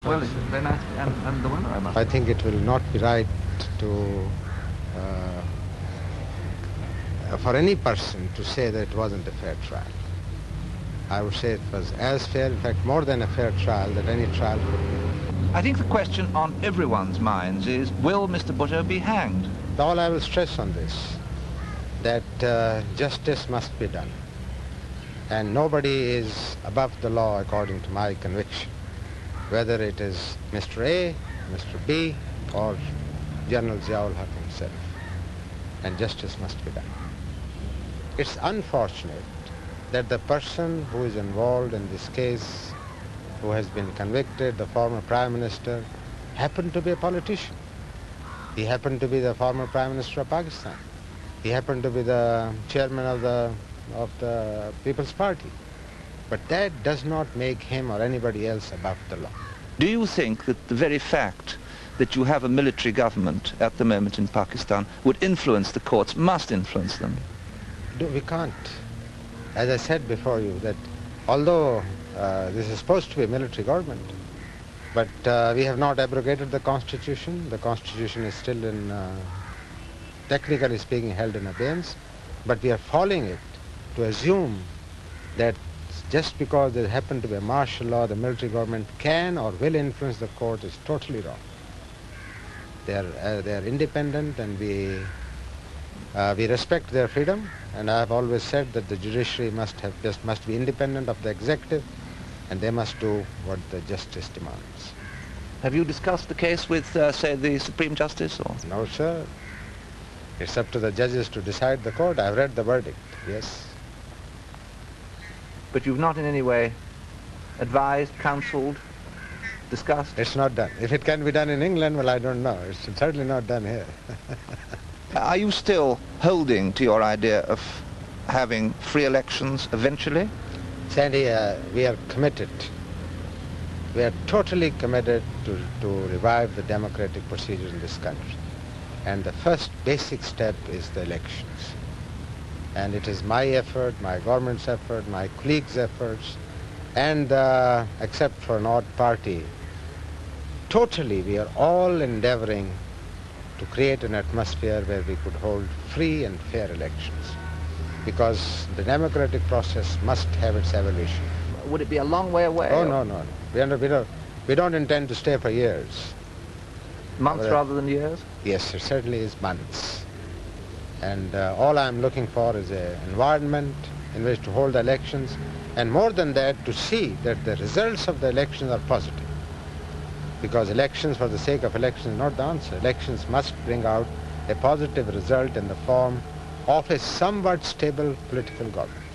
Well, it's very nice, and the weather, I must. I think it will not be right to for any person to say that it wasn't a fair trial. I would say it was as fair, in fact, more than a fair trial that any trial could be. I think the question on everyone's minds is, will Mr. Bhutto be hanged? All I will stress on this, that justice must be done. And nobody is above the law according to my conviction, whether it is Mr. A, Mr. B, or General ZIA UL HAQ himself. And justice must be done. It's unfortunate that the person who is involved in this case, who has been convicted, the former Prime Minister, happened to be a politician. He happened to be the former Prime Minister of Pakistan. He happened to be the chairman of the People's Party. But that does not make him or anybody else above the law. Do you think that the very fact that you have a military government at the moment in Pakistan would influence the courts, must influence them? We can't. As I said before you, that although this is supposed to be a military government, but we have not abrogated the Constitution. The Constitution is still in, technically speaking, held in abeyance, but we are following it to assume that just because there happened to be a martial law, the military government can or will influence the court is totally wrong. They are independent, and we respect their freedom. And I have always said that the judiciary must be independent of the executive, and they must do what the justice demands. Have you discussed the case with, say, the Supreme Justice? Or? No, sir. It's up to the judges to decide the court. I've read the verdict, yes. But you've not in any way advised, counseled, discussed? It's not done. If it can be done in England, well, I don't know. It's certainly not done here. Are you still holding to your idea of having free elections eventually? Sandy, we are committed. We are totally committed to revive the democratic procedures in this country. And the first basic step is the elections. And it is my effort, my government's effort, my colleagues' efforts, and except for an odd party, totally we are all endeavoring to create an atmosphere where we could hold free and fair elections, because the democratic process must have its evolution. Would it be a long way away? Oh, no. We don't intend to stay for years. Months rather than years? Yes, it certainly is months. And all I'm looking for is an environment in which to hold elections, and more than that, to see that the results of the elections are positive. Because elections for the sake of elections is not the answer. Elections must bring out a positive result in the form of a somewhat stable political government.